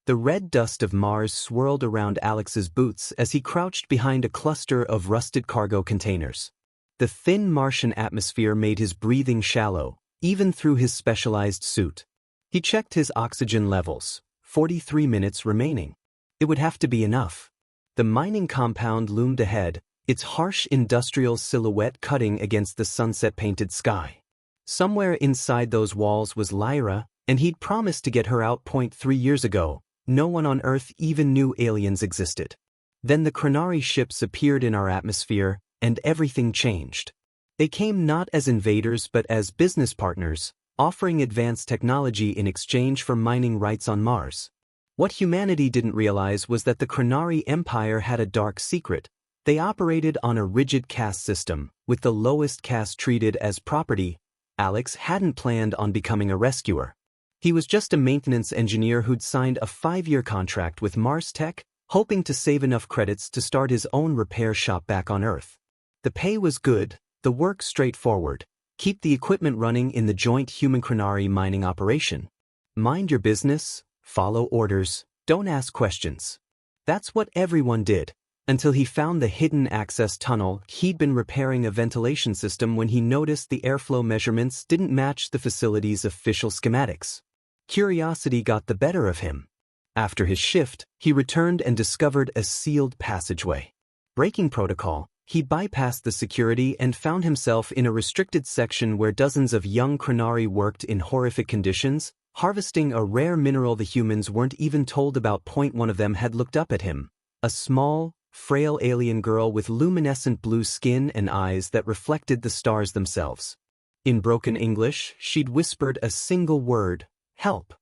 The red dust of Mars swirled around Alex's boots as he crouched behind a cluster of rusted cargo containers. The thin Martian atmosphere made his breathing shallow, even through his specialized suit. He checked his oxygen levels, 43 minutes remaining. It would have to be enough. The mining compound loomed ahead, its harsh industrial silhouette cutting against the sunset-painted sky. Somewhere inside those walls was Lyra, and he'd promised to get her out 3 years ago. No one on Earth even knew aliens existed. Then the Chronari ships appeared in our atmosphere, and everything changed. They came not as invaders but as business partners, offering advanced technology in exchange for mining rights on Mars. What humanity didn't realize was that the Chronari Empire had a dark secret. They operated on a rigid caste system, with the lowest caste treated as property. Alex hadn't planned on becoming a rescuer. He was just a maintenance engineer who'd signed a 5-year contract with Mars Tech, hoping to save enough credits to start his own repair shop back on Earth. The pay was good, the work straightforward. Keep the equipment running in the joint human-Chronari mining operation. Mind your business, follow orders, don't ask questions. That's what everyone did, until he found the hidden access tunnel. He'd been repairing a ventilation system when he noticed the airflow measurements didn't match the facility's official schematics. Curiosity got the better of him. After his shift, he returned and discovered a sealed passageway. Breaking protocol, he bypassed the security and found himself in a restricted section where dozens of young Chronari worked in horrific conditions, harvesting a rare mineral the humans weren't even told about. One of them had looked up at him, a small, frail alien girl with luminescent blue skin and eyes that reflected the stars themselves. In broken English, she'd whispered a single word: help.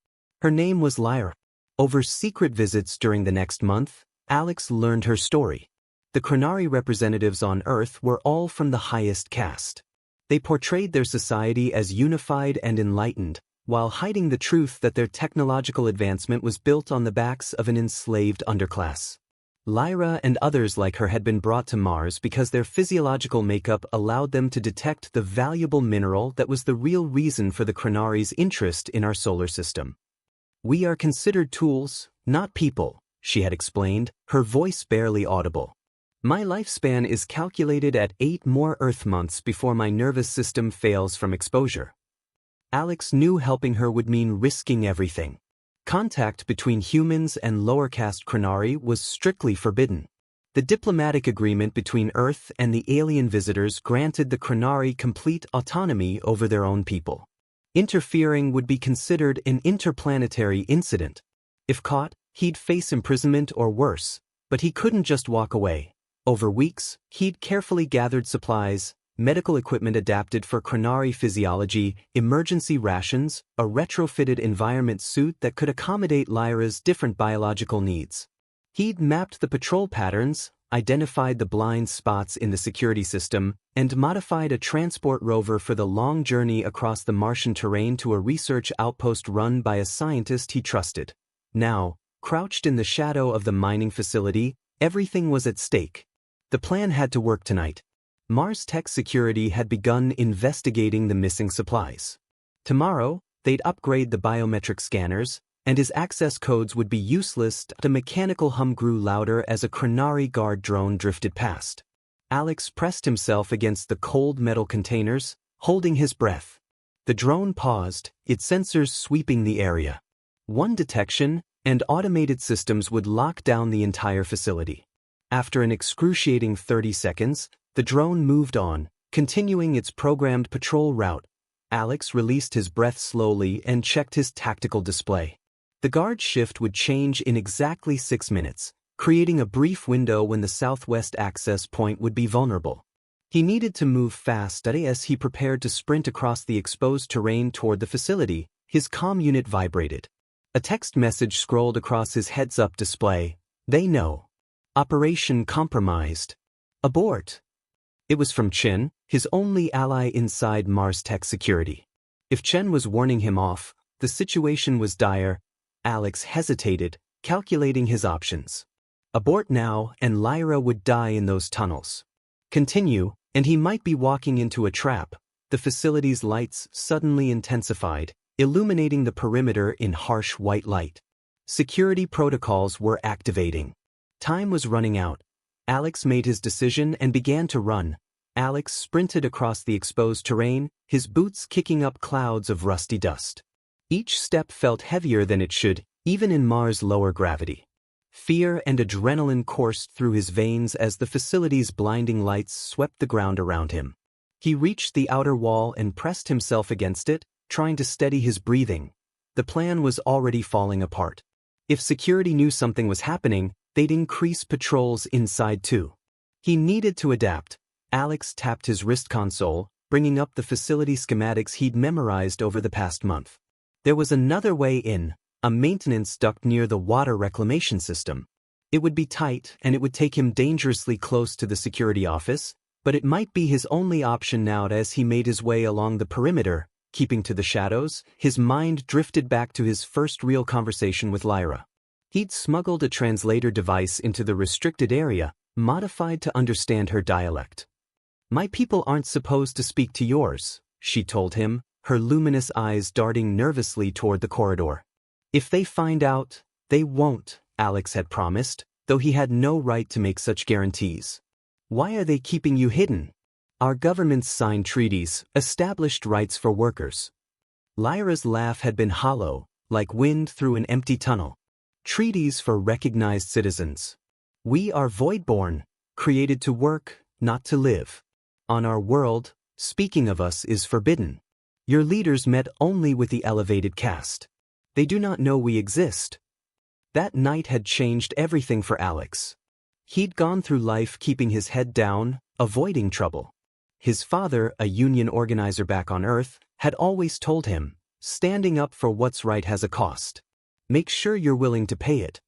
Her name was Lyra. Over secret visits during the next month, Alex learned her story. The Chronari representatives on Earth were all from the highest caste. They portrayed their society as unified and enlightened, while hiding the truth that their technological advancement was built on the backs of an enslaved underclass. Lyra and others like her had been brought to Mars because their physiological makeup allowed them to detect the valuable mineral that was the real reason for the Chronari's interest in our solar system. "We are considered tools, not people," she had explained, her voice barely audible. "My lifespan is calculated at 8 more Earth months before my nervous system fails from exposure." Alex knew helping her would mean risking everything. Contact between humans and lower caste Chronari was strictly forbidden. The diplomatic agreement between Earth and the alien visitors granted the Chronari complete autonomy over their own people. Interfering would be considered an interplanetary incident. If caught, he'd face imprisonment or worse, but he couldn't just walk away. Over weeks, he'd carefully gathered supplies, medical equipment adapted for Chronari physiology, emergency rations, a retrofitted environment suit that could accommodate Lyra's different biological needs. He'd mapped the patrol patterns, identified the blind spots in the security system, and modified a transport rover for the long journey across the Martian terrain to a research outpost run by a scientist he trusted. Now, crouched in the shadow of the mining facility, everything was at stake. The plan had to work tonight. Mars Tech Security had begun investigating the missing supplies. Tomorrow, they'd upgrade the biometric scanners, and his access codes would be useless. The mechanical hum grew louder as a Chronari guard drone drifted past. Alex pressed himself against the cold metal containers, holding his breath. The drone paused, its sensors sweeping the area. One detection, and automated systems would lock down the entire facility. After an excruciating 30 seconds, the drone moved on, continuing its programmed patrol route. Alex released his breath slowly and checked his tactical display. The guard shift would change in exactly 6 minutes, creating a brief window when the southwest access point would be vulnerable. He needed to move fast as he prepared to sprint across the exposed terrain toward the facility. His comm unit vibrated. A text message scrolled across his heads-up display. "They know. Operation compromised. Abort." It was from Chen, his only ally inside Mars Tech Security. If Chen was warning him off, the situation was dire. Alex hesitated, calculating his options. Abort now, and Lyra would die in those tunnels. Continue, and he might be walking into a trap. The facility's lights suddenly intensified, illuminating the perimeter in harsh white light. Security protocols were activating. Time was running out. Alex made his decision and began to run. Alex sprinted across the exposed terrain, his boots kicking up clouds of rusty dust. Each step felt heavier than it should, even in Mars' lower gravity. Fear and adrenaline coursed through his veins as the facility's blinding lights swept the ground around him. He reached the outer wall and pressed himself against it, trying to steady his breathing. The plan was already falling apart. If security knew something was happening, they'd increase patrols inside too. He needed to adapt. Alex tapped his wrist console, bringing up the facility schematics he'd memorized over the past month. There was another way in, a maintenance duct near the water reclamation system. It would be tight and it would take him dangerously close to the security office, but it might be his only option now. As he made his way along the perimeter, keeping to the shadows, his mind drifted back to his first real conversation with Lyra. He'd smuggled a translator device into the restricted area, modified to understand her dialect. "My people aren't supposed to speak to yours," she told him, her luminous eyes darting nervously toward the corridor. "If they find out, they won't," Alex had promised, though he had no right to make such guarantees. "Why are they keeping you hidden?" "Our governments signed treaties, established rights for workers." Lyra's laugh had been hollow, like wind through an empty tunnel. "Treaties for recognized citizens. We are voidborn, created to work, not to live. On our world, speaking of us is forbidden. Your leaders met only with the elevated caste. They do not know we exist." That night had changed everything for Alex. He'd gone through life keeping his head down, avoiding trouble. His father, a union organizer back on Earth, had always told him, standing up for what's right has a cost. Make sure you're willing to pay it.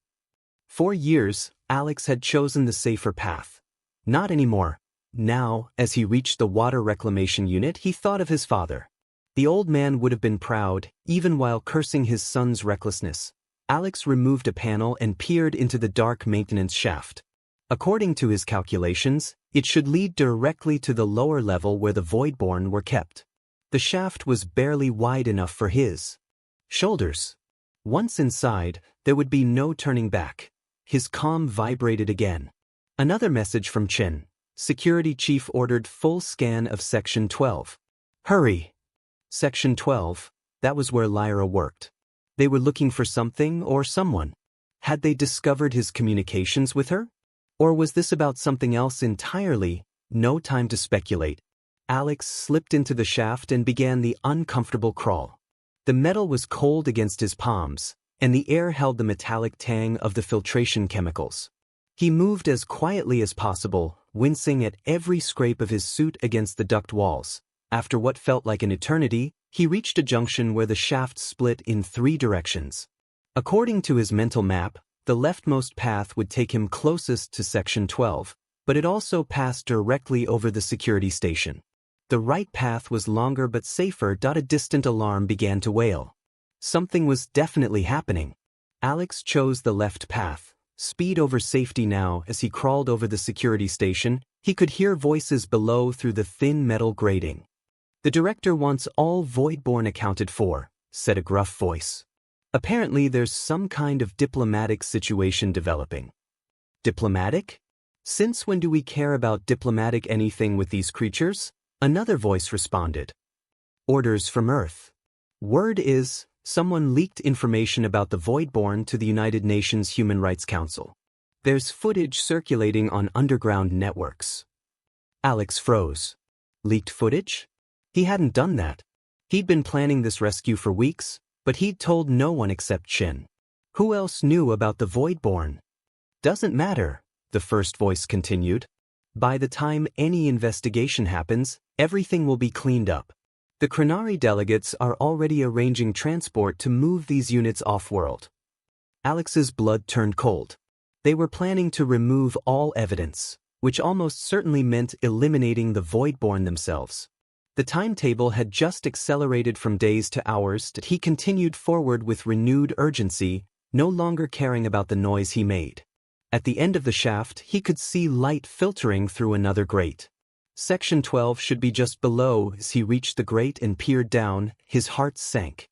For years, Alex had chosen the safer path. Not anymore. Now, as he reached the water reclamation unit, he thought of his father. The old man would have been proud, even while cursing his son's recklessness. Alex removed a panel and peered into the dark maintenance shaft. According to his calculations, it should lead directly to the lower level where the Voidborn were kept. The shaft was barely wide enough for his shoulders. Once inside, there would be no turning back. His comm vibrated again. Another message from Chin. Security Chief ordered full scan of Section 12. Hurry! Section 12, that was where Lyra worked. They were looking for something or someone. Had they discovered his communications with her? Or was this about something else entirely? No time to speculate. Alex slipped into the shaft and began the uncomfortable crawl. The metal was cold against his palms, and the air held the metallic tang of the filtration chemicals. He moved as quietly as possible, wincing at every scrape of his suit against the duct walls. After what felt like an eternity, he reached a junction where the shaft split in 3 directions. According to his mental map, the leftmost path would take him closest to Section 12, but it also passed directly over the security station. The right path was longer but safer. A distant alarm began to wail. Something was definitely happening. Alex chose the left path. Speed over safety now. As he crawled over the security station, he could hear voices below through the thin metal grating. "The director wants all Voidborn accounted for," said a gruff voice. "Apparently there's some kind of diplomatic situation developing." "Diplomatic? Since when do we care about diplomatic anything with these creatures?" Another voice responded. "Orders from Earth. Word is, someone leaked information about the Voidborn to the United Nations Human Rights Council. There's footage circulating on underground networks." Alex froze. Leaked footage? He hadn't done that. He'd been planning this rescue for weeks, but he'd told no one except Chin. Who else knew about the Voidborn? "Doesn't matter," the first voice continued. "By the time any investigation happens, everything will be cleaned up. The Krenari delegates are already arranging transport to move these units off-world." Alex's blood turned cold. They were planning to remove all evidence, which almost certainly meant eliminating the Voidborn themselves. The timetable had just accelerated from days to hours. He continued forward with renewed urgency, no longer caring about the noise he made. At the end of the shaft, he could see light filtering through another grate. Section 12 should be just below. As he reached the grate and peered down, his heart sank.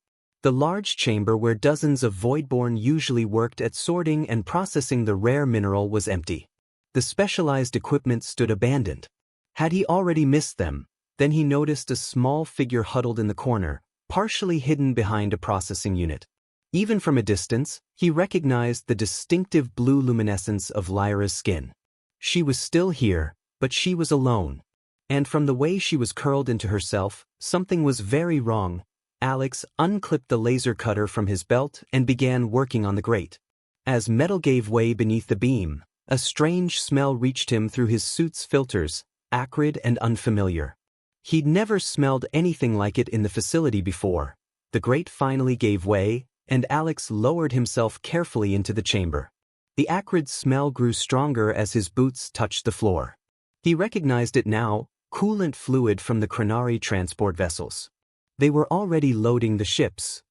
The large chamber where dozens of Voidborn usually worked at sorting and processing the rare mineral was empty. The specialized equipment stood abandoned. Had he already missed them? Then he noticed a small figure huddled in the corner, partially hidden behind a processing unit. Even from a distance, he recognized the distinctive blue luminescence of Lyra's skin. She was still here, but she was alone. And from the way she was curled into herself, something was very wrong. Alex unclipped the laser cutter from his belt and began working on the grate. As metal gave way beneath the beam, a strange smell reached him through his suit's filters, acrid and unfamiliar. He'd never smelled anything like it in the facility before. The grate finally gave way, and Alex lowered himself carefully into the chamber. The acrid smell grew stronger as his boots touched the floor. He recognized it now, coolant fluid from the Chronari transport vessels. They were already loading the ships.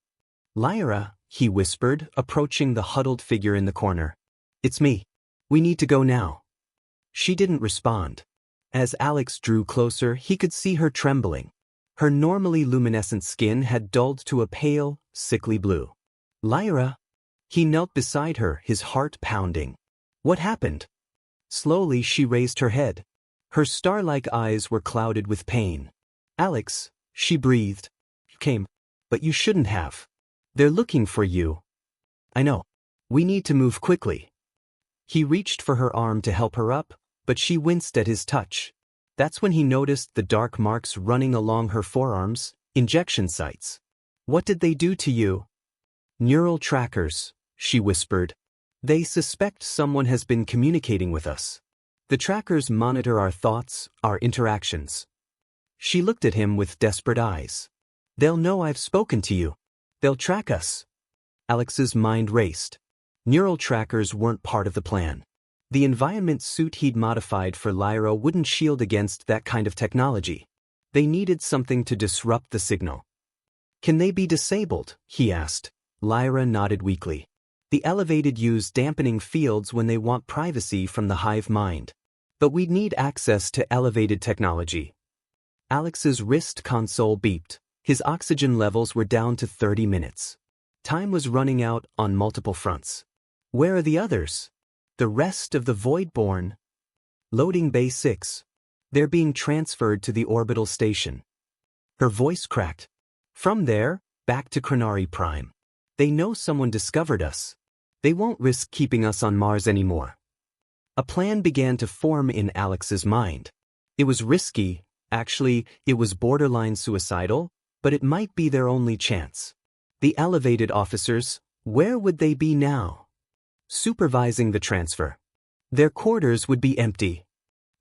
"Lyra," he whispered, approaching the huddled figure in the corner. "It's me. We need to go now." She didn't respond. As Alex drew closer, he could see her trembling. Her normally luminescent skin had dulled to a pale, sickly blue. "Lyra." He knelt beside her, his heart pounding. "What happened?" Slowly she raised her head. Her star-like eyes were clouded with pain. "Alex," she breathed. "You came, but you shouldn't have. They're looking for you." "I know. We need to move quickly." He reached for her arm to help her up, but she winced at his touch. That's when he noticed the dark marks running along her forearms, injection sites. "What did they do to you?" "Neural trackers," she whispered. "They suspect someone has been communicating with us. The trackers monitor our thoughts, our interactions." She looked at him with desperate eyes. "They'll know I've spoken to you. They'll track us." Alex's mind raced. Neural trackers weren't part of the plan. The environment suit he'd modified for Lyra wouldn't shield against that kind of technology. They needed something to disrupt the signal. "Can they be disabled?" he asked. Lyra nodded weakly. "The elevated use dampening fields when they want privacy from the hive mind. But we'd need access to elevated technology." Alex's wrist console beeped. His oxygen levels were down to 30 minutes. Time was running out on multiple fronts. "Where are the others?" "The rest of the Voidborn." "Loading Bay 6. They're being transferred to the orbital station." Her voice cracked. "From there, back to Chronari Prime. They know someone discovered us. They won't risk keeping us on Mars anymore." A plan began to form in Alex's mind. It was risky, actually, it was borderline suicidal, but it might be their only chance. The elevated officers, where would they be now? Supervising the transfer. Their quarters would be empty.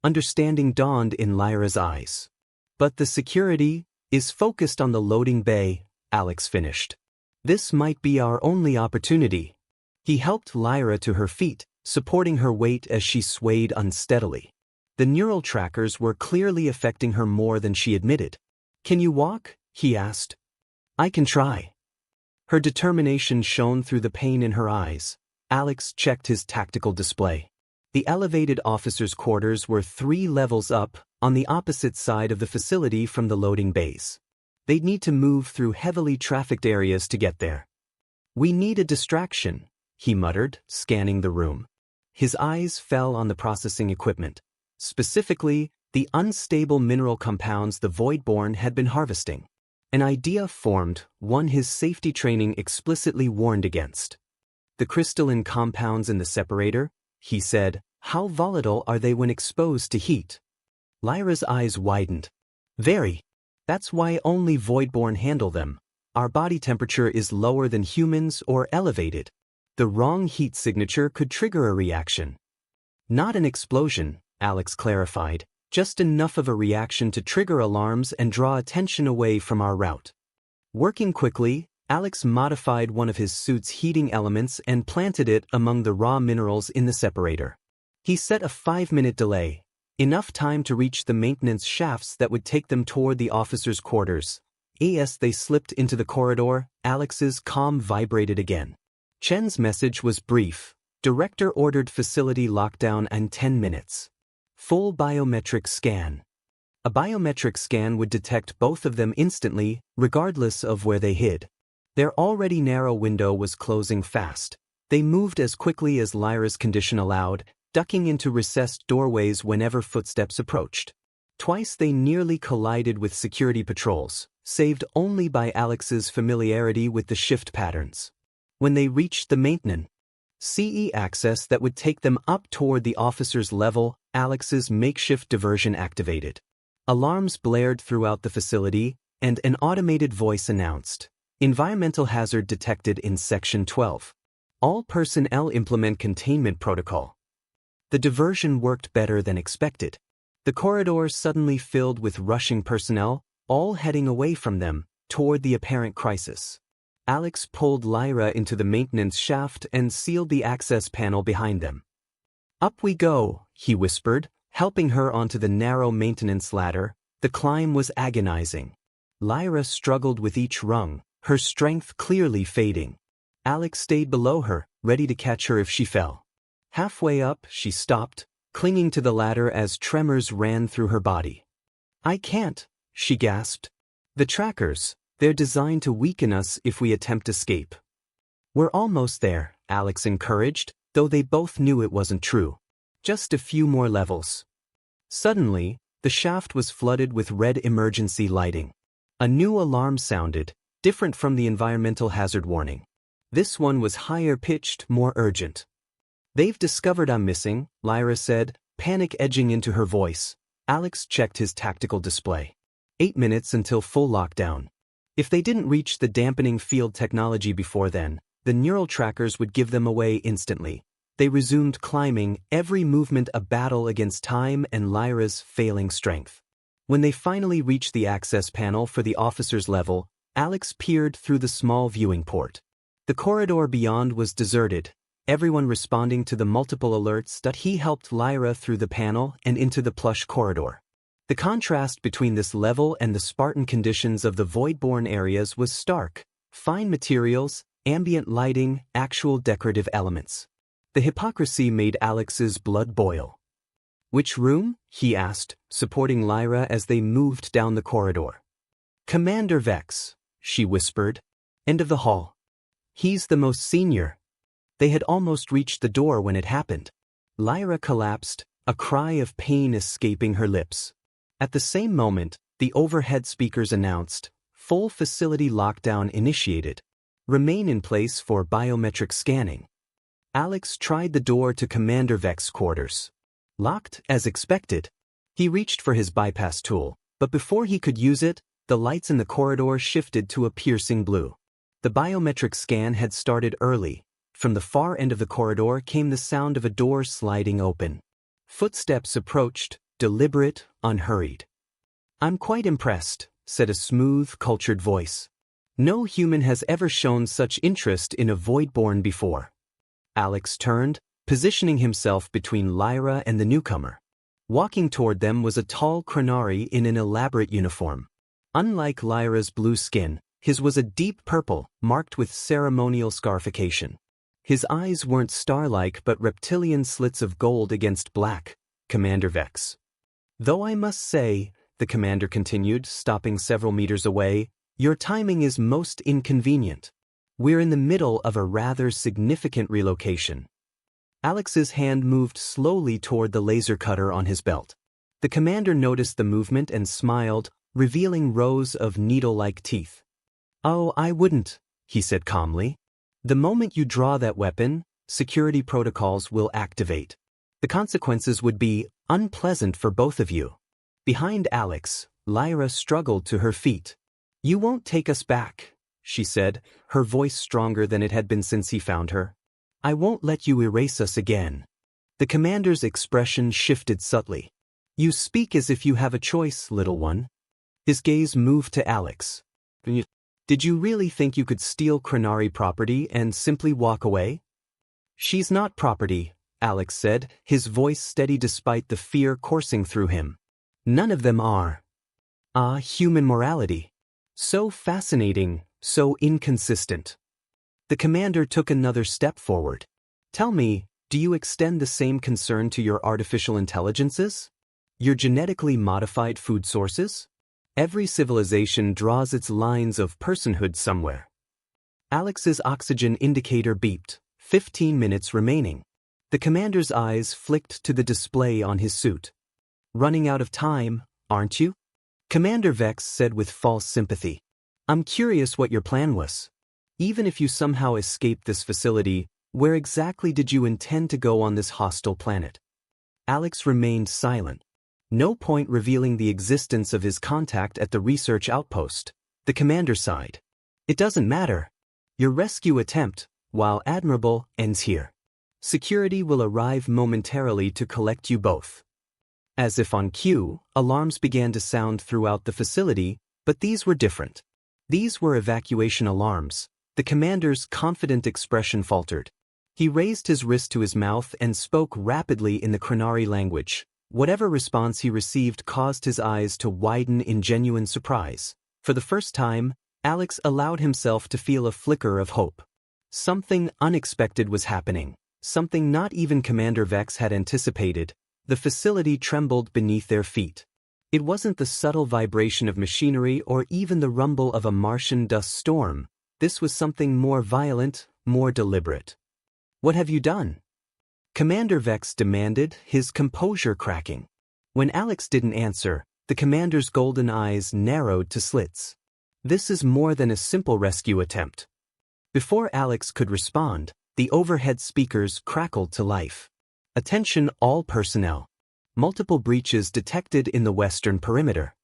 Understanding dawned in Lyra's eyes. "But the security is focused on the loading bay," Alex finished. "This might be our only opportunity." He helped Lyra to her feet, supporting her weight as she swayed unsteadily. The neural trackers were clearly affecting her more than she admitted. "Can you walk?" he asked. "I can try." Her determination shone through the pain in her eyes. Alex checked his tactical display. The elevated officers' quarters were 3 levels up, on the opposite side of the facility from the loading bays. They'd need to move through heavily trafficked areas to get there. "We need a distraction," he muttered, scanning the room. His eyes fell on the processing equipment. Specifically, the unstable mineral compounds the Voidborn had been harvesting. An idea formed, one his safety training explicitly warned against. "The crystalline compounds in the separator," he said. "How volatile are they when exposed to heat?" Lyra's eyes widened. "Very. That's why only Voidborn handle them. Our body temperature is lower than humans or elevated. The wrong heat signature could trigger a reaction." "Not an explosion," Alex clarified. "Just enough of a reaction to trigger alarms and draw attention away from our route." Working quickly, Alex modified one of his suit's heating elements and planted it among the raw minerals in the separator. He set a 5-minute delay, enough time to reach the maintenance shafts that would take them toward the officers' quarters. As they slipped into the corridor, Alex's comm vibrated again. Chen's message was brief. "Director ordered facility lockdown in 10 minutes. Full biometric scan." A biometric scan would detect both of them instantly, regardless of where they hid. Their already narrow window was closing fast. They moved as quickly as Lyra's condition allowed, ducking into recessed doorways whenever footsteps approached. Twice they nearly collided with security patrols, saved only by Alex's familiarity with the shift patterns. When they reached the maintenance CE access that would take them up toward the officer's level, Alex's makeshift diversion activated. Alarms blared throughout the facility, and an automated voice announced, "Environmental hazard detected in Section 12. All personnel implement containment protocol." The diversion worked better than expected. The corridor suddenly filled with rushing personnel, all heading away from them, toward the apparent crisis. Alex pulled Lyra into the maintenance shaft and sealed the access panel behind them. "Up we go," he whispered, helping her onto the narrow maintenance ladder. The climb was agonizing. Lyra struggled with each rung, her strength clearly fading. Alex stayed below her, ready to catch her if she fell. Halfway up, she stopped, clinging to the ladder as tremors ran through her body. "I can't," she gasped. "The trackers, they're designed to weaken us if we attempt escape." "We're almost there," Alex encouraged, though they both knew it wasn't true. "Just a few more levels." Suddenly, the shaft was flooded with red emergency lighting. A new alarm sounded, different from the environmental hazard warning. This one was higher-pitched, more urgent. "They've discovered I'm missing," Lyra said, panic edging into her voice. Alex checked his tactical display. 8 minutes until full lockdown. If they didn't reach the dampening field technology before then, the neural trackers would give them away instantly. They resumed climbing, every movement a battle against time and Lyra's failing strength. When they finally reached the access panel for the officer's level, Alex peered through the small viewing port. The corridor beyond was deserted, everyone responding to the multiple alerts that he helped Lyra through the panel and into the plush corridor. The contrast between this level and the Spartan conditions of the void-born areas was stark. Fine materials, ambient lighting, actual decorative elements. The hypocrisy made Alex's blood boil. "Which room?" he asked, supporting Lyra as they moved down the corridor. "Commander Vex," she whispered. "End of the hall. He's the most senior." They had almost reached the door when it happened. Lyra collapsed, a cry of pain escaping her lips. At the same moment, the overhead speakers announced, "Full facility lockdown initiated. Remain in place for biometric scanning." Alex tried the door to Commander Vex's quarters. Locked, as expected. He reached for his bypass tool, but before he could use it, the lights in the corridor shifted to a piercing blue. The biometric scan had started early. From the far end of the corridor came the sound of a door sliding open. Footsteps approached, deliberate, unhurried. "I'm quite impressed," said a smooth, cultured voice. "No human has ever shown such interest in a void-born before." Alex turned, positioning himself between Lyra and the newcomer. Walking toward them was a tall Chronari in an elaborate uniform. Unlike Lyra's blue skin, his was a deep purple, marked with ceremonial scarification. His eyes weren't star-like but reptilian slits of gold against black. "Commander Vex. Though I must say," the commander continued, stopping several meters away, "your timing is most inconvenient. We're in the middle of a rather significant relocation." Alex's hand moved slowly toward the laser cutter on his belt. The commander noticed the movement and smiled, revealing rows of needle-like teeth. "Oh, I wouldn't," he said calmly. "The moment you draw that weapon, security protocols will activate. The consequences would be unpleasant for both of you." Behind Alex, Lyra struggled to her feet. "You won't take us back," she said, her voice stronger than it had been since he found her. "I won't let you erase us again." The commander's expression shifted subtly. "You speak as if you have a choice, little one." His gaze moved to Alex. "Did you really think you could steal Chronari property and simply walk away?" "She's not property," Alex said, his voice steady despite the fear coursing through him. "None of them are." Ah, human morality. So fascinating, so inconsistent. The commander took another step forward. "Tell me, do you extend the same concern to your artificial intelligences? Your genetically modified food sources? Every civilization draws its lines of personhood somewhere." Alex's oxygen indicator beeped. 15 minutes remaining. The commander's eyes flicked to the display on his suit. Running out of time, aren't you? Commander Vex said with false sympathy. I'm curious what your plan was. Even if you somehow escaped this facility, where exactly did you intend to go on this hostile planet? Alex remained silent. No point revealing the existence of his contact at the research outpost. The commander sighed. It doesn't matter. Your rescue attempt, while admirable, ends here. Security will arrive momentarily to collect you both. As if on cue, alarms began to sound throughout the facility, but these were different. These were evacuation alarms. The commander's confident expression faltered. He raised his wrist to his mouth and spoke rapidly in the Krenari language. Whatever response he received caused his eyes to widen in genuine surprise. For the first time, Alex allowed himself to feel a flicker of hope. Something unexpected was happening, something not even Commander Vex had anticipated. The facility trembled beneath their feet. It wasn't the subtle vibration of machinery or even the rumble of a Martian dust storm. This was something more violent, more deliberate. What have you done? Commander Vex demanded, his composure cracking. When Alex didn't answer, the commander's golden eyes narrowed to slits. This is more than a simple rescue attempt. Before Alex could respond, the overhead speakers crackled to life. Attention all personnel. Multiple breaches detected in the western perimeter.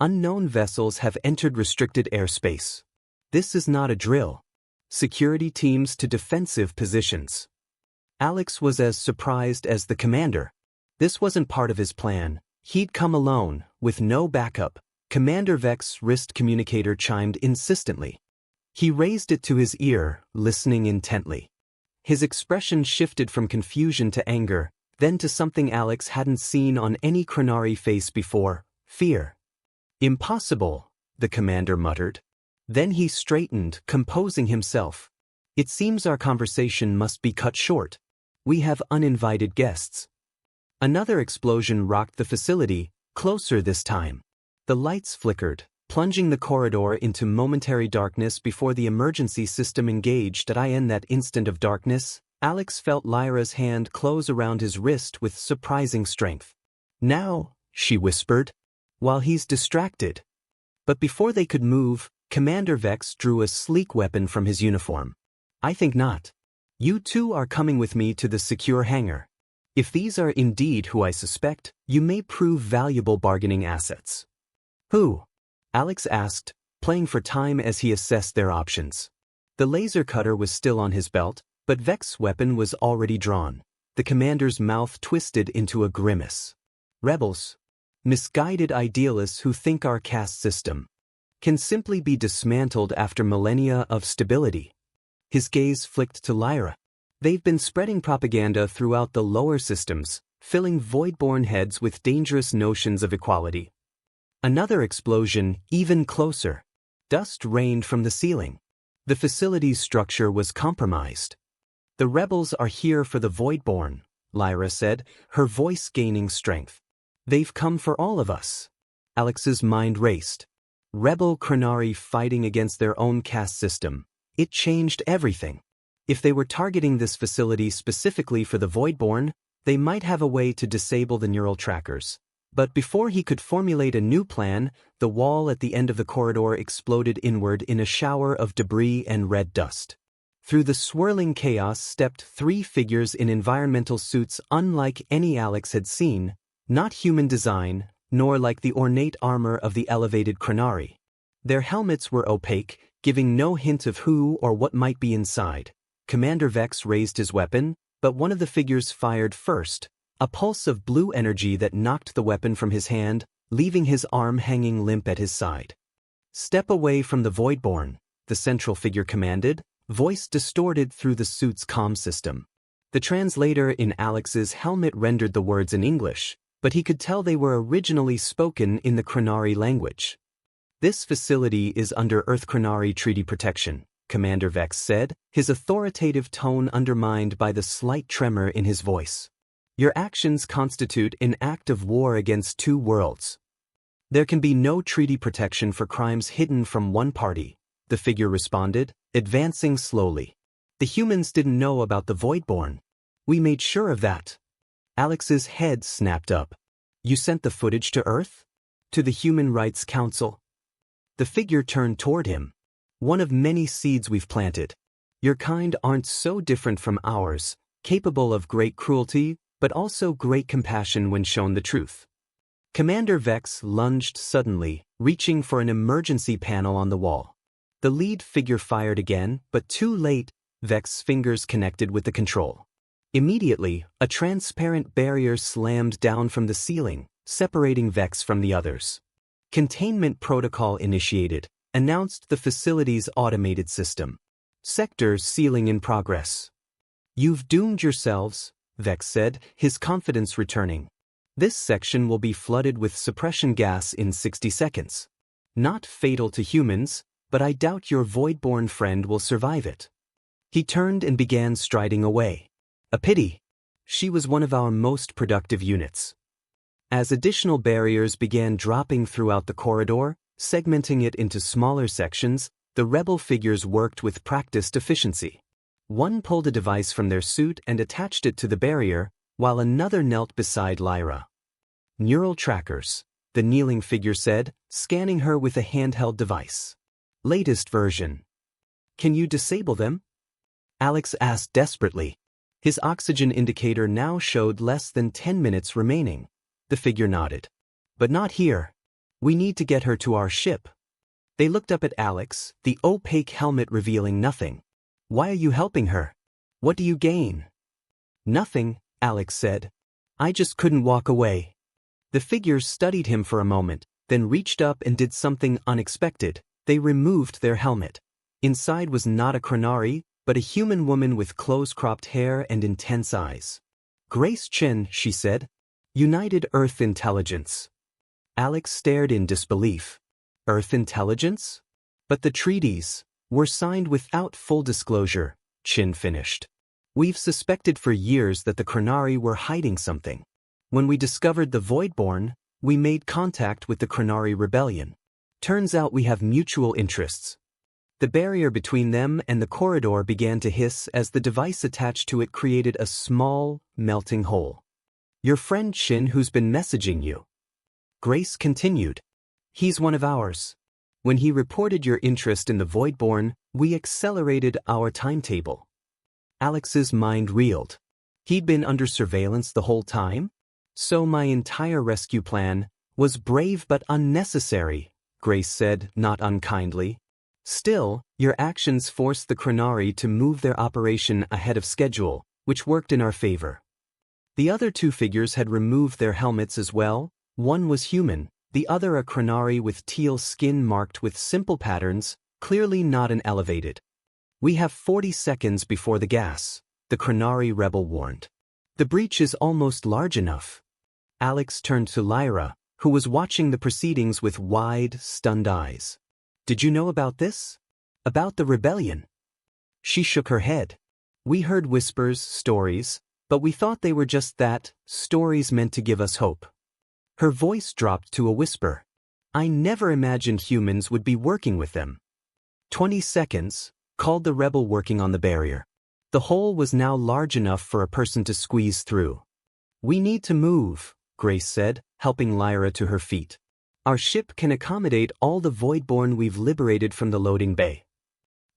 Unknown vessels have entered restricted airspace. This is not a drill. Security teams to defensive positions. Alex was as surprised as the commander. This wasn't part of his plan. He'd come alone, with no backup. Commander Vex's wrist communicator chimed insistently. He raised it to his ear, listening intently. His expression shifted from confusion to anger, then to something Alex hadn't seen on any Krenari face before, fear. Impossible, the commander muttered. Then he straightened, composing himself. It seems our conversation must be cut short. We have uninvited guests. Another explosion rocked the facility, closer this time. The lights flickered, plunging the corridor into momentary darkness before the emergency system engaged. In that instant of darkness, Alex felt Lyra's hand close around his wrist with surprising strength. Now, she whispered, while he's distracted. But before they could move, Commander Vex drew a sleek weapon from his uniform. I think not. You two are coming with me to the secure hangar. If these are indeed who I suspect, you may prove valuable bargaining assets. Who? Alex asked, playing for time as he assessed their options. The laser cutter was still on his belt, but Vex's weapon was already drawn. The commander's mouth twisted into a grimace. Rebels. Misguided idealists who think our caste system can simply be dismantled after millennia of stability. His gaze flicked to Lyra. They've been spreading propaganda throughout the lower systems, filling void-born heads with dangerous notions of equality. Another explosion, even closer. Dust rained from the ceiling. The facility's structure was compromised. The rebels are here for the void-born, Lyra said, her voice gaining strength. They've come for all of us. Alex's mind raced. Rebel Krenari fighting against their own caste system. It changed everything. If they were targeting this facility specifically for the void-born, they might have a way to disable the neural trackers. But before he could formulate a new plan, the wall at the end of the corridor exploded inward in a shower of debris and red dust. Through the swirling chaos stepped three figures in environmental suits unlike any Alex had seen, not human design, nor like the ornate armor of the elevated Krenari. Their helmets were opaque, giving no hint of who or what might be inside. Commander Vex raised his weapon, but one of the figures fired first, a pulse of blue energy that knocked the weapon from his hand, leaving his arm hanging limp at his side. Step away from the Voidborn, the central figure commanded, voice distorted through the suit's comm system. The translator in Alex's helmet rendered the words in English, but he could tell they were originally spoken in the Krenari language. This facility is under Earth Krenari treaty protection, Commander Vex said, his authoritative tone undermined by the slight tremor in his voice. Your actions constitute an act of war against two worlds. There can be no treaty protection for crimes hidden from one party, the figure responded, advancing slowly. The humans didn't know about the Voidborn. We made sure of that. Alex's head snapped up. You sent the footage to Earth? To the Human Rights Council? The figure turned toward him. One of many seeds we've planted. Your kind aren't so different from ours, capable of great cruelty, but also great compassion when shown the truth. Commander Vex lunged suddenly, reaching for an emergency panel on the wall. The lead figure fired again, but too late. Vex's fingers connected with the control. Immediately, a transparent barrier slammed down from the ceiling, separating Vex from the others. Containment protocol initiated, announced the facility's automated system. Sector sealing in progress. You've doomed yourselves, Vex said, his confidence returning. This section will be flooded with suppression gas in 60 seconds. Not fatal to humans, but I doubt your Voidborn friend will survive it. He turned and began striding away. A pity. She was one of our most productive units. As additional barriers began dropping throughout the corridor, segmenting it into smaller sections, the rebel figures worked with practiced efficiency. One pulled a device from their suit and attached it to the barrier, while another knelt beside Lyra. Neural trackers, the kneeling figure said, scanning her with a handheld device. Latest version. Can you disable them? Alex asked desperately. His oxygen indicator now showed less than 10 minutes remaining. The figure nodded. But not here. We need to get her to our ship. They looked up at Alex, the opaque helmet revealing nothing. Why are you helping her? What do you gain? Nothing, Alex said. I just couldn't walk away. The figures studied him for a moment, then reached up and did something unexpected. They removed their helmet. Inside was not a Chronari, but a human woman with close-cropped hair and intense eyes. Grace Chin, she said. United Earth Intelligence. Alex stared in disbelief. Earth Intelligence? But the treaties were signed without full disclosure, Chin finished. We've suspected for years that the Chronari were hiding something. When we discovered the Voidborn, we made contact with the Chronari rebellion. Turns out we have mutual interests. The barrier between them and the corridor began to hiss as the device attached to it created a small, melting hole. Your friend Chin who's been messaging you. Grace continued. He's one of ours. When he reported your interest in the Voidborn, we accelerated our timetable. Alex's mind reeled. He'd been under surveillance the whole time? So my entire rescue plan was brave but unnecessary, Grace said, not unkindly. Still, your actions forced the Chronari to move their operation ahead of schedule, which worked in our favor. The other two figures had removed their helmets as well. One was human, the other a Chronari with teal skin marked with simple patterns, clearly not an elevated. We have 40 seconds before the gas, the Chronari rebel warned. The breach is almost large enough. Alex turned to Lyra, who was watching the proceedings with wide, stunned eyes. Did you know about this? About the rebellion? She shook her head. We heard whispers, stories, but we thought they were just that, stories meant to give us hope. Her voice dropped to a whisper. I never imagined humans would be working with them. 20 seconds, called the rebel working on the barrier. The hole was now large enough for a person to squeeze through. We need to move, Grace said, helping Lyra to her feet. Our ship can accommodate all the Voidborn we've liberated from the loading bay.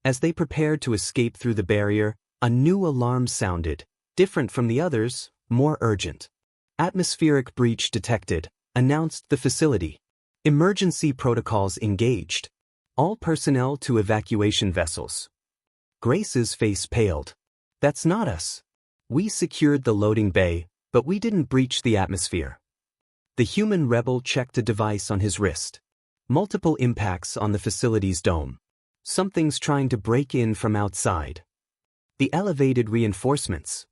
As they prepared to escape through the barrier, a new alarm sounded, different from the others, more urgent. Atmospheric breach detected, announced the facility. Emergency protocols engaged. All personnel to evacuation vessels. Grace's face paled. That's not us. We secured the loading bay, but we didn't breach the atmosphere. The human rebel checked a device on his wrist. Multiple impacts on the facility's dome. Something's trying to break in from outside. The elevated reinforcements.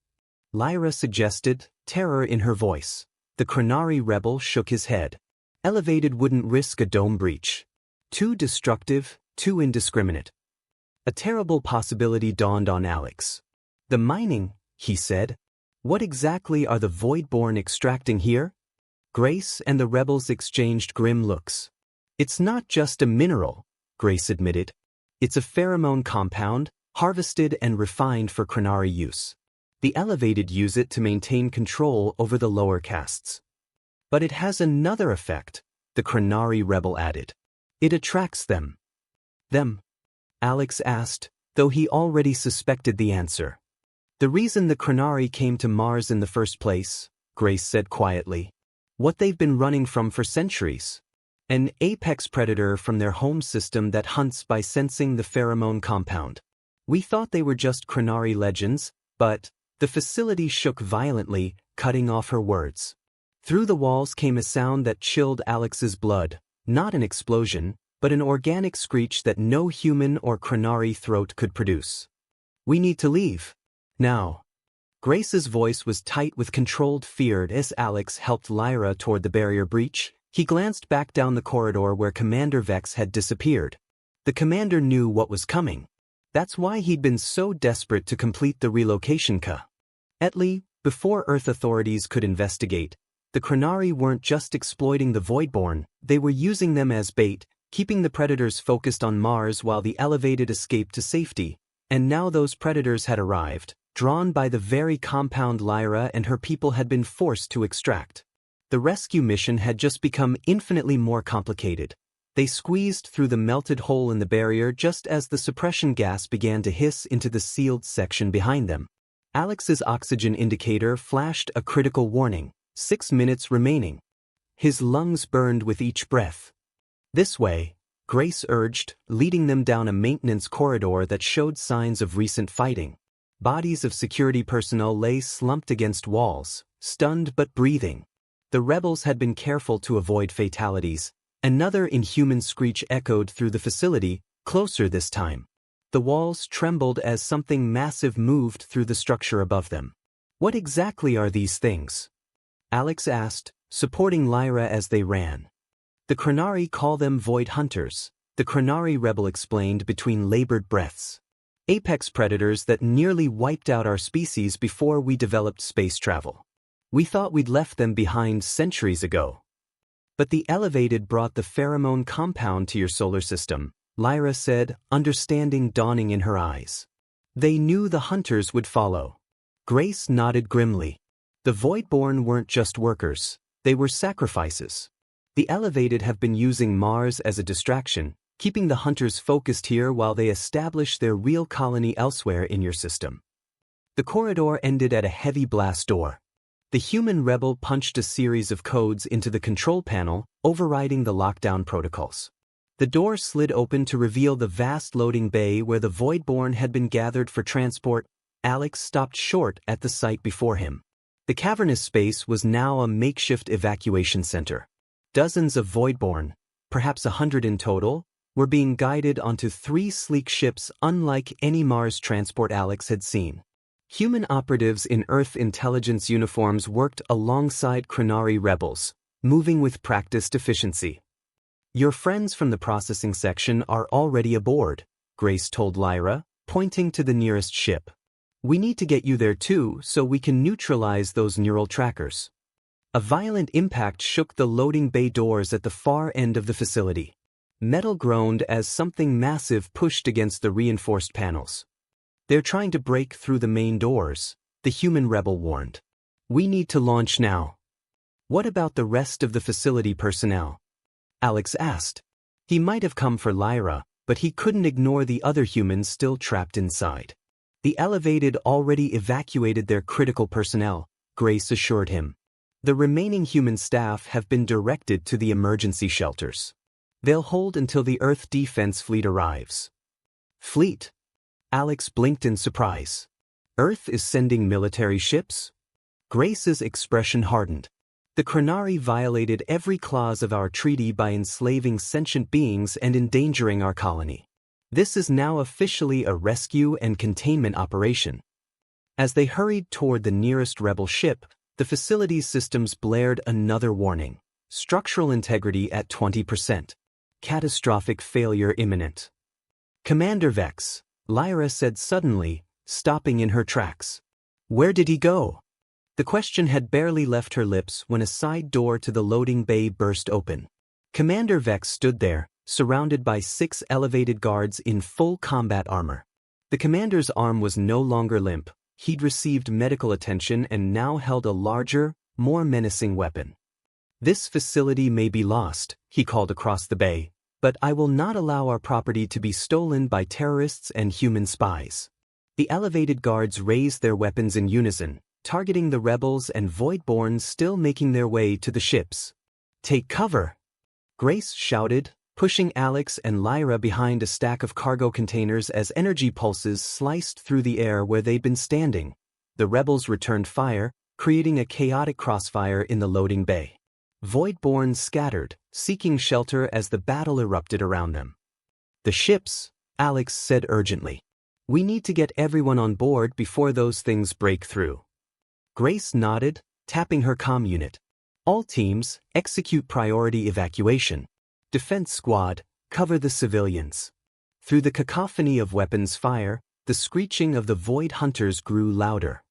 Lyra suggested, terror in her voice. The Chronari rebel shook his head. Elevated wouldn't risk a dome breach. Too destructive, too indiscriminate. A terrible possibility dawned on Alex. The mining, he said. What exactly are the Voidborn extracting here? Grace and the rebels exchanged grim looks. It's not just a mineral, Grace admitted. It's a pheromone compound, harvested and refined for Chronari use. The elevated use it to maintain control over the lower castes. But it has another effect, the Chronari rebel added. It attracts them. Them? Alex asked, though he already suspected the answer. The reason the Chronari came to Mars in the first place, Grace said quietly. What they've been running from for centuries. An apex predator from their home system that hunts by sensing the pheromone compound. We thought they were just Chronari legends, but the facility shook violently, cutting off her words. Through the walls came a sound that chilled Alex's blood, not an explosion, but an organic screech that no human or Chronari throat could produce. We need to leave. Now. Grace's voice was tight with controlled fear as Alex helped Lyra toward the barrier breach. He glanced back down the corridor where Commander Vex had disappeared. The commander knew what was coming. That's why he'd been so desperate to complete the relocation ca. Before Earth authorities could investigate, the Chronari weren't just exploiting the Voidborn, they were using them as bait, keeping the predators focused on Mars while the elevated escaped to safety. And now those predators had arrived, drawn by the very compound Lyra and her people had been forced to extract. The rescue mission had just become infinitely more complicated. They squeezed through the melted hole in the barrier just as the suppression gas began to hiss into the sealed section behind them. Alex's oxygen indicator flashed a critical warning, 6 minutes remaining. His lungs burned with each breath. This way, Grace urged, leading them down a maintenance corridor that showed signs of recent fighting. Bodies of security personnel lay slumped against walls, stunned but breathing. The rebels had been careful to avoid fatalities. Another inhuman screech echoed through the facility, closer this time. The walls trembled as something massive moved through the structure above them. What exactly are these things? Alex asked, supporting Lyra as they ran. The Chronari call them Void Hunters, the Chronari rebel explained between labored breaths. Apex predators that nearly wiped out our species before we developed space travel. We thought we'd left them behind centuries ago. But the elevated brought the pheromone compound to your solar system, Lyra said, understanding dawning in her eyes. They knew the hunters would follow. Grace nodded grimly. The Voidborn weren't just workers, they were sacrifices. The elevated have been using Mars as a distraction, keeping the hunters focused here while they establish their real colony elsewhere in your system. The corridor ended at a heavy blast door. The human rebel punched a series of codes into the control panel, overriding the lockdown protocols. The door slid open to reveal the vast loading bay where the Voidborn had been gathered for transport. Alex stopped short at the sight before him. The cavernous space was now a makeshift evacuation center. Dozens of Voidborn, perhaps 100 in total, were being guided onto 3 sleek ships unlike any Mars transport Alex had seen. Human operatives in Earth intelligence uniforms worked alongside Chronari rebels, moving with practiced efficiency. Your friends from the processing section are already aboard, Grace told Lyra, pointing to the nearest ship. We need to get you there too so we can neutralize those neural trackers. A violent impact shook the loading bay doors at the far end of the facility. Metal groaned as something massive pushed against the reinforced panels. They're trying to break through the main doors, the human rebel warned. We need to launch now. What about the rest of the facility personnel? Alex asked. He might have come for Lyra, but he couldn't ignore the other humans still trapped inside. The elevated already evacuated their critical personnel, Grace assured him. The remaining human staff have been directed to the emergency shelters. They'll hold until the Earth Defense Fleet arrives. Fleet? Alex blinked in surprise. Earth is sending military ships? Grace's expression hardened. The Chronari violated every clause of our treaty by enslaving sentient beings and endangering our colony. This is now officially a rescue and containment operation. As they hurried toward the nearest rebel ship, the facility's systems blared another warning. Structural integrity at 20%. Catastrophic failure imminent. Commander Vex, Lyra said suddenly, stopping in her tracks. Where did he go? The question had barely left her lips when a side door to the loading bay burst open. Commander Vex stood there, surrounded by 6 elevated guards in full combat armor. The commander's arm was no longer limp. He'd received medical attention and now held a larger, more menacing weapon. "This facility may be lost," he called across the bay, "but I will not allow our property to be stolen by terrorists and human spies." The elevated guards raised their weapons in unison, targeting the rebels and Voidborns still making their way to the ships. "Take cover!" Grace shouted, pushing Alex and Lyra behind a stack of cargo containers as energy pulses sliced through the air where they'd been standing. The rebels returned fire, creating a chaotic crossfire in the loading bay. Voidborns scattered, seeking shelter as the battle erupted around them. "The ships," Alex said urgently. "We need to get everyone on board before those things break through." Grace nodded, tapping her comm unit. "All teams, execute priority evacuation. Defense squad, cover the civilians." Through the cacophony of weapons fire, the screeching of the Void Hunters grew louder.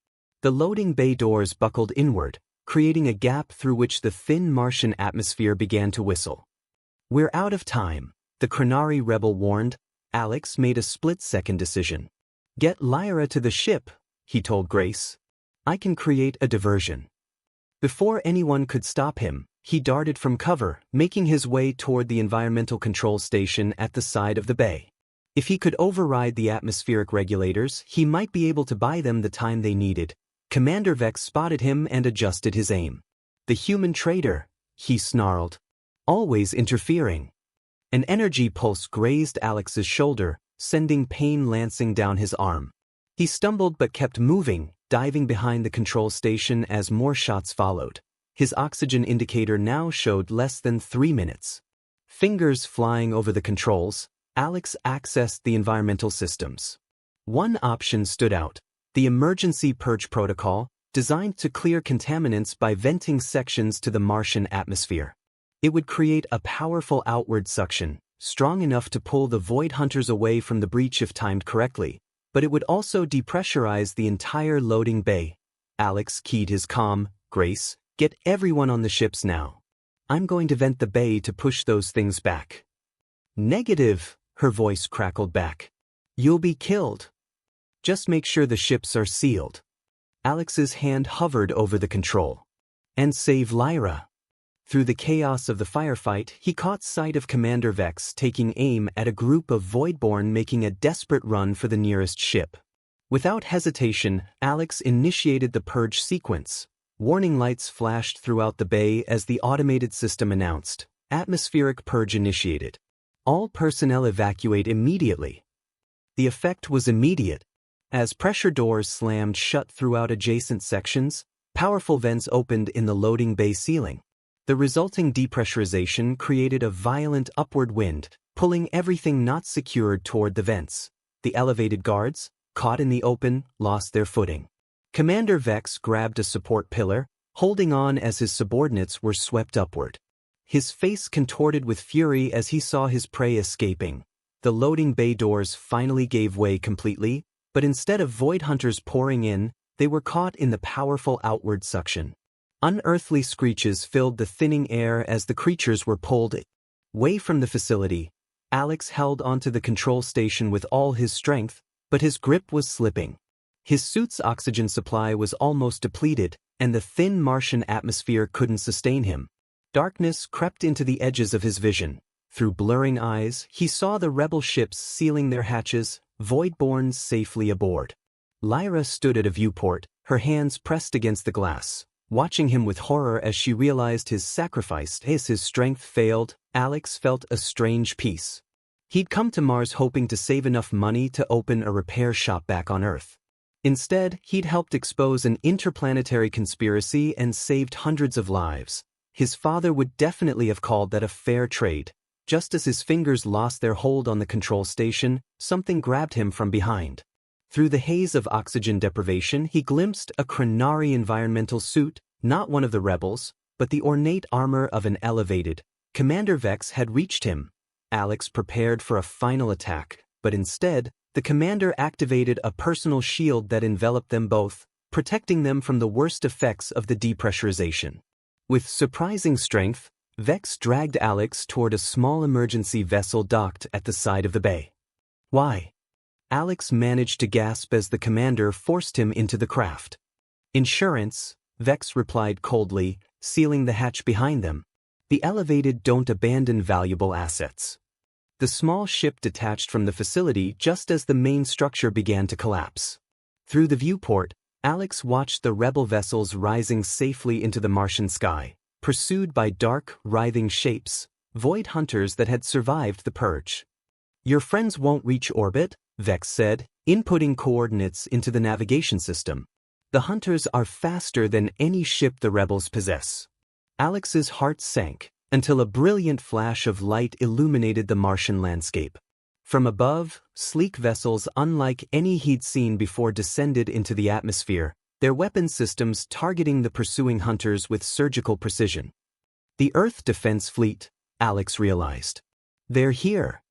The loading bay doors buckled inward, creating a gap through which the thin Martian atmosphere began to whistle. "We're out of time," the Krenari rebel warned. Alex made a split-second decision. "Get Lyra to the ship," he told Grace. "I can create a diversion." Before anyone could stop him, he darted from cover, making his way toward the environmental control station at the side of the bay. If he could override the atmospheric regulators, he might be able to buy them the time they needed. Commander Vex spotted him and adjusted his aim. "The human traitor," he snarled. "Always interfering." An energy pulse grazed Alex's shoulder, sending pain lancing down his arm. He stumbled but kept moving, diving behind the control station as more shots followed. His oxygen indicator now showed less than 3 minutes. Fingers flying over the controls, Alex accessed the environmental systems. One option stood out: the emergency purge protocol, designed to clear contaminants by venting sections to the Martian atmosphere. It would create a powerful outward suction, strong enough to pull the Void Hunters away from the breach if timed correctly, but it would also depressurize the entire loading bay. Alex keyed his comm. "Grace, get everyone on the ships now. I'm going to vent the bay to push those things back." "Negative," her voice crackled back. "You'll be killed. Just make sure the ships are sealed." Alex's hand hovered over the control. "And save Lyra." Through the chaos of the firefight, he caught sight of Commander Vex taking aim at a group of Voidborn making a desperate run for the nearest ship. Without hesitation, Alex initiated the purge sequence. Warning lights flashed throughout the bay as the automated system announced, "Atmospheric purge initiated. All personnel evacuate immediately." The effect was immediate. As pressure doors slammed shut throughout adjacent sections, powerful vents opened in the loading bay ceiling. The resulting depressurization created a violent upward wind, pulling everything not secured toward the vents. The elevated guards, caught in the open, lost their footing. Commander Vex grabbed a support pillar, holding on as his subordinates were swept upward. His face contorted with fury as he saw his prey escaping. The loading bay doors finally gave way completely, but instead of Void Hunters pouring in, they were caught in the powerful outward suction. Unearthly screeches filled the thinning air as the creatures were pulled away from the facility. Alex held onto the control station with all his strength, but his grip was slipping. His suit's oxygen supply was almost depleted, and the thin Martian atmosphere couldn't sustain him. Darkness crept into the edges of his vision. Through blurring eyes, he saw the rebel ships sealing their hatches, Voidborns safely aboard. Lyra stood at a viewport, her hands pressed against the glass, watching him with horror as she realized his sacrifice. As his strength failed, Alex felt a strange peace. He'd come to Mars hoping to save enough money to open a repair shop back on Earth. Instead, he'd helped expose an interplanetary conspiracy and saved hundreds of lives. His father would definitely have called that a fair trade. Just as his fingers lost their hold on the control station, something grabbed him from behind. Through the haze of oxygen deprivation, he glimpsed a Krenari environmental suit, not one of the rebels, but the ornate armor of an elevated. Commander Vex had reached him. Alex prepared for a final attack, but instead, the commander activated a personal shield that enveloped them both, protecting them from the worst effects of the depressurization. With surprising strength, Vex dragged Alex toward a small emergency vessel docked at the side of the bay. Why? Alex managed to gasp as the commander forced him into the craft. Insurance, Vex replied coldly, sealing the hatch behind them. The Elevated don't abandon valuable assets. The small ship detached from the facility just as the main structure began to collapse. Through the viewport, Alex watched the rebel vessels rising safely into the Martian sky, pursued by dark, writhing shapes, void hunters that had survived the purge. Your friends won't reach orbit, Vex said, inputting coordinates into the navigation system. The hunters are faster than any ship the rebels possess. Alex's heart sank until a brilliant flash of light illuminated the Martian landscape. From above, sleek vessels unlike any he'd seen before descended into the atmosphere, their weapon systems targeting the pursuing hunters with surgical precision. The Earth Defense Fleet, Alex realized. They're here.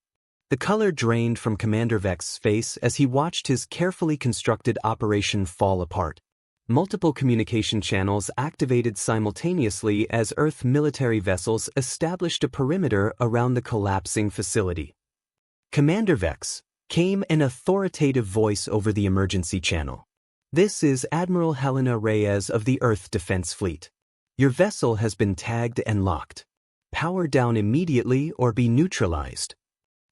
The color drained from Commander Vex's face as he watched his carefully constructed operation fall apart. Multiple communication channels activated simultaneously as Earth military vessels established a perimeter around the collapsing facility. Commander Vex, came an authoritative voice over the emergency channel. This is Admiral Helena Reyes of the Earth Defense Fleet. Your vessel has been tagged and locked. Power down immediately or be neutralized.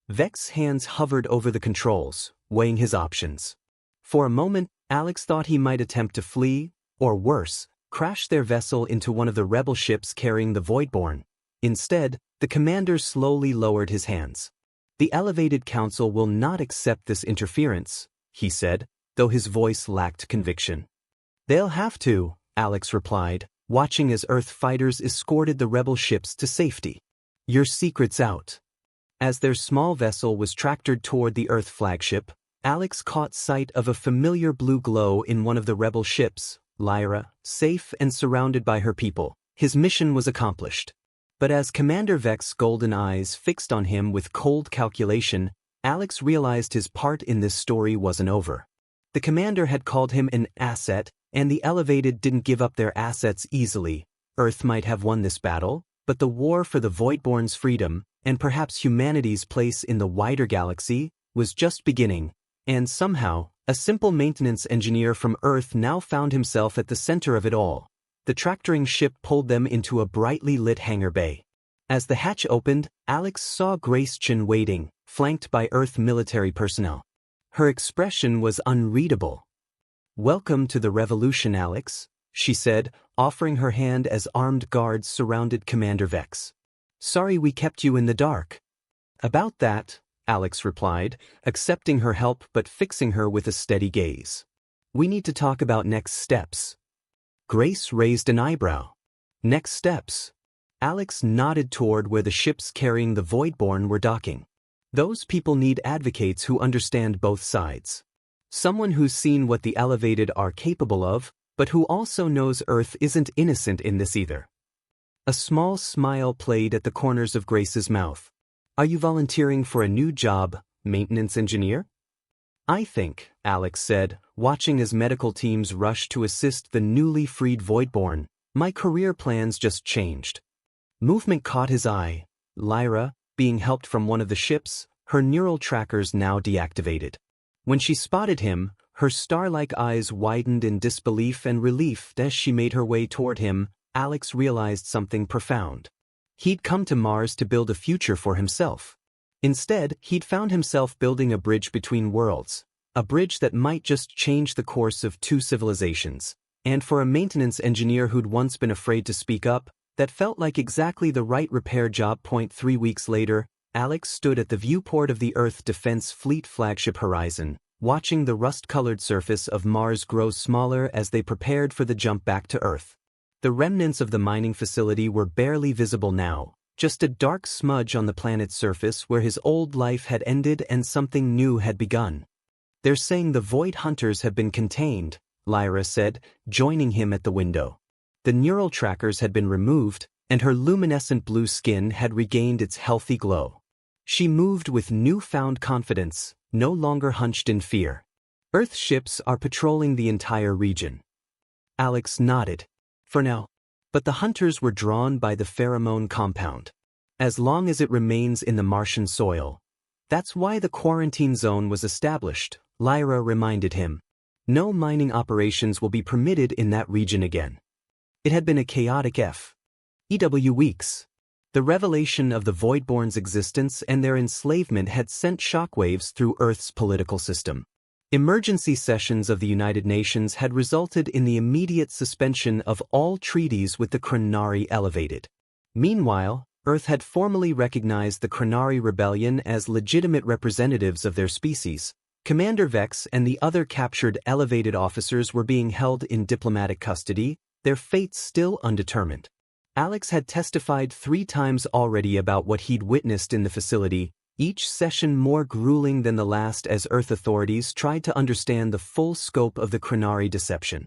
Vex's hands hovered over the controls, weighing his options. For a moment, Alex thought he might attempt to flee, or worse, crash their vessel into one of the rebel ships carrying the Voidborn. Instead, the commander slowly lowered his hands. The Elevated Council will not accept this interference, he said, though his voice lacked conviction. They'll have to, Alex replied, watching as Earth fighters escorted the rebel ships to safety. Your secret's out. As their small vessel was tractored toward the Earth flagship, Alex caught sight of a familiar blue glow in one of the rebel ships. Lyra, safe and surrounded by her people, his mission was accomplished. But as Commander Vex's golden eyes fixed on him with cold calculation, Alex realized his part in this story wasn't over. The commander had called him an asset, and the Elevated didn't give up their assets easily. Earth might have won this battle, but the war for the Voidborn's freedom, and perhaps humanity's place in the wider galaxy, was just beginning. And somehow, a simple maintenance engineer from Earth now found himself at the center of it all. The tractoring ship pulled them into a brightly lit hangar bay. As the hatch opened, Alex saw Grace Chen waiting, flanked by Earth military personnel. Her expression was unreadable. Welcome to the revolution, Alex, she said, offering her hand as armed guards surrounded Commander Vex. Sorry we kept you in the dark. About that, Alex replied, accepting her help but fixing her with a steady gaze. We need to talk about next steps. Grace raised an eyebrow. Next steps. Alex nodded toward where the ships carrying the Voidborn were docking. Those people need advocates who understand both sides. Someone who's seen what the Elevated are capable of, but who also knows Earth isn't innocent in this either. A small smile played at the corners of Grace's mouth. Are you volunteering for a new job, maintenance engineer? I think, Alex said, watching as medical teams rushed to assist the newly freed Voidborn, my career plans just changed. Movement caught his eye. Lyra, being helped from one of the ships, her neural trackers now deactivated. When she spotted him, her star-like eyes widened in disbelief and relief as she made her way toward him. Alex realized something profound. He'd come to Mars to build a future for himself. Instead, he'd found himself building a bridge between worlds, a bridge that might just change the course of two civilizations. And for a maintenance engineer who'd once been afraid to speak up, that felt like exactly the right repair job. 3 weeks later, Alex stood at the viewport of the Earth Defense Fleet flagship Horizon, watching the rust-colored surface of Mars grow smaller as they prepared for the jump back to Earth. The remnants of the mining facility were barely visible now, just a dark smudge on the planet's surface where his old life had ended and something new had begun. They're saying the Void Hunters have been contained, Lyra said, joining him at the window. The neural trackers had been removed, and her luminescent blue skin had regained its healthy glow. She moved with newfound confidence, no longer hunched in fear. Earth ships are patrolling the entire region. Alex nodded. For now. But the hunters were drawn by the pheromone compound. As long as it remains in the Martian soil. That's why the quarantine zone was established, Lyra reminded him. No mining operations will be permitted in that region again. It had been a chaotic FEW weeks. The revelation of the Voidborn's existence and their enslavement had sent shockwaves through Earth's political system. Emergency sessions of the United Nations had resulted in the immediate suspension of all treaties with the Chronari Elevated. Meanwhile, Earth had formally recognized the Chronari Rebellion as legitimate representatives of their species. Commander Vex and the other captured Elevated officers were being held in diplomatic custody, their fates still undetermined. Alex had testified 3 times already about what he'd witnessed in the facility, each session more grueling than the last as Earth authorities tried to understand the full scope of the Chronari deception.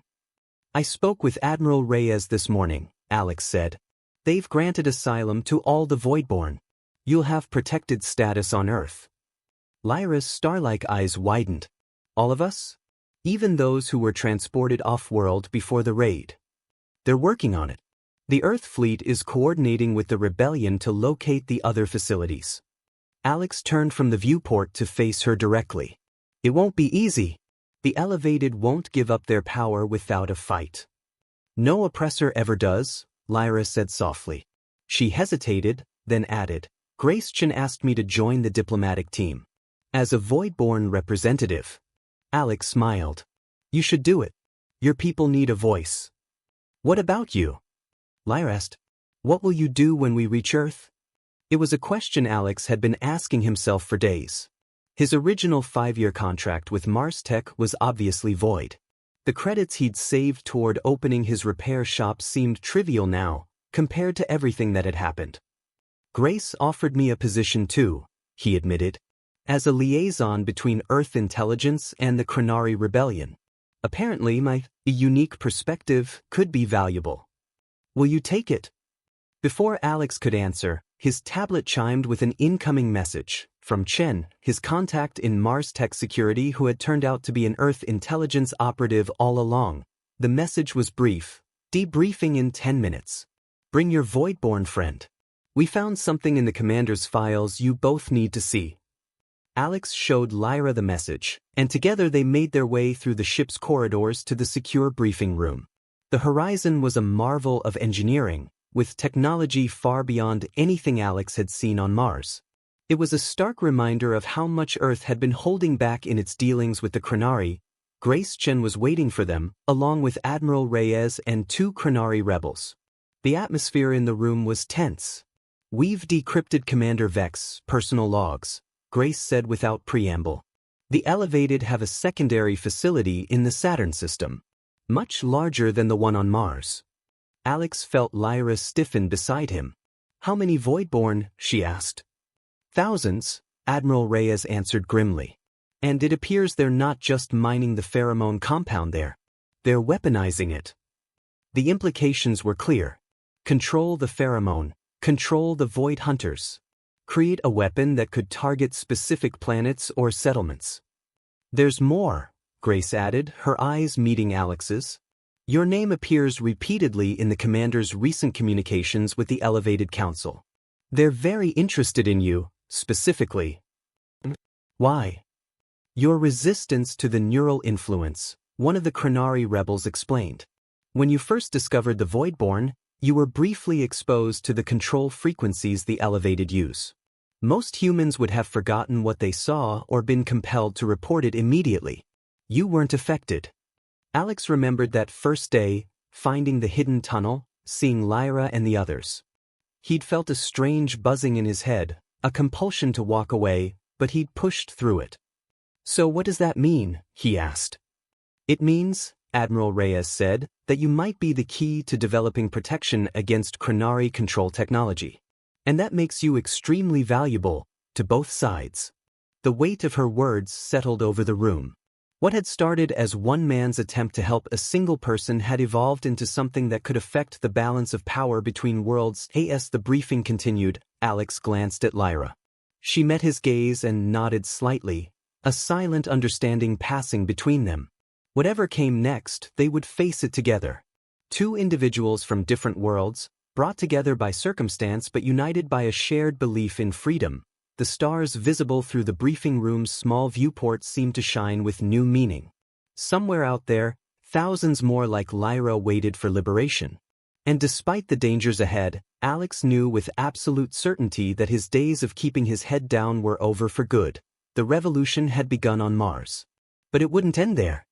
I spoke with Admiral Reyes this morning, Alex said. They've granted asylum to all the Voidborn. You'll have protected status on Earth. Lyra's star-like eyes widened. All of us? Even those who were transported off-world before the raid. They're working on it. The Earth fleet is coordinating with the rebellion to locate the other facilities. Alex turned from the viewport to face her directly. It won't be easy. The Elevated won't give up their power without a fight. No oppressor ever does, Lyra said softly. She hesitated, then added, Grace Chen asked me to join the diplomatic team. As a Voidborn representative. Alex smiled. You should do it. Your people need a voice. What about you? Lyra asked. What will you do when we reach Earth? It was a question Alex had been asking himself for days. His original 5-year contract with Mars Tech was obviously void. The credits he'd saved toward opening his repair shop seemed trivial now, compared to everything that had happened. Grace offered me a position too, he admitted, as a liaison between Earth intelligence and the Chronari Rebellion. Apparently my unique perspective could be valuable. Will you take it? Before Alex could answer, his tablet chimed with an incoming message from Chen, his contact in Mars Tech Security who had turned out to be an Earth intelligence operative all along. The message was brief, debriefing in 10 minutes. Bring your Voidborn friend. We found something in the commander's files you both need to see. Alex showed Lyra the message, and together they made their way through the ship's corridors to the secure briefing room. The horizon was a marvel of engineering, with technology far beyond anything Alex had seen on Mars. It was a stark reminder of how much Earth had been holding back in its dealings with the Chronari. Grace Chen was waiting for them, along with Admiral Reyes and 2 Chronari rebels. The atmosphere in the room was tense. We've decrypted Commander Vex's personal logs, Grace said without preamble. The Elevated have a secondary facility in the Saturn system, much larger than the one on Mars. Alex felt Lyra stiffen beside him. How many Voidborn? She asked. Thousands, Admiral Reyes answered grimly. And it appears they're not just mining the pheromone compound there. They're weaponizing it. The implications were clear. Control the pheromone. Control the Void Hunters. Create a weapon that could target specific planets or settlements. There's more, Grace added, her eyes meeting Alex's. Your name appears repeatedly in the commander's recent communications with the Elevated Council. They're very interested in you, specifically. Why? Your resistance to the neural influence, one of the Chronari rebels explained. When you first discovered the Voidborn, you were briefly exposed to the control frequencies the Elevated use. Most humans would have forgotten what they saw or been compelled to report it immediately. You weren't affected. Alex remembered that first day, finding the hidden tunnel, seeing Lyra and the others. He'd felt a strange buzzing in his head, a compulsion to walk away, but he'd pushed through it. So what does that mean? He asked. It means, Admiral Reyes said, that you might be the key to developing protection against Chronari control technology. And that makes you extremely valuable, to both sides. The weight of her words settled over the room. What had started as one man's attempt to help a single person had evolved into something that could affect the balance of power between worlds. As the briefing continued, Alex glanced at Lyra. She met his gaze and nodded slightly, a silent understanding passing between them. Whatever came next, they would face it together. Two individuals from different worlds, brought together by circumstance but united by a shared belief in freedom. The stars visible through the briefing room's small viewport seemed to shine with new meaning. Somewhere out there, thousands more like Lyra waited for liberation. And despite the dangers ahead, Alex knew with absolute certainty that his days of keeping his head down were over for good. The revolution had begun on Mars. But it wouldn't end there.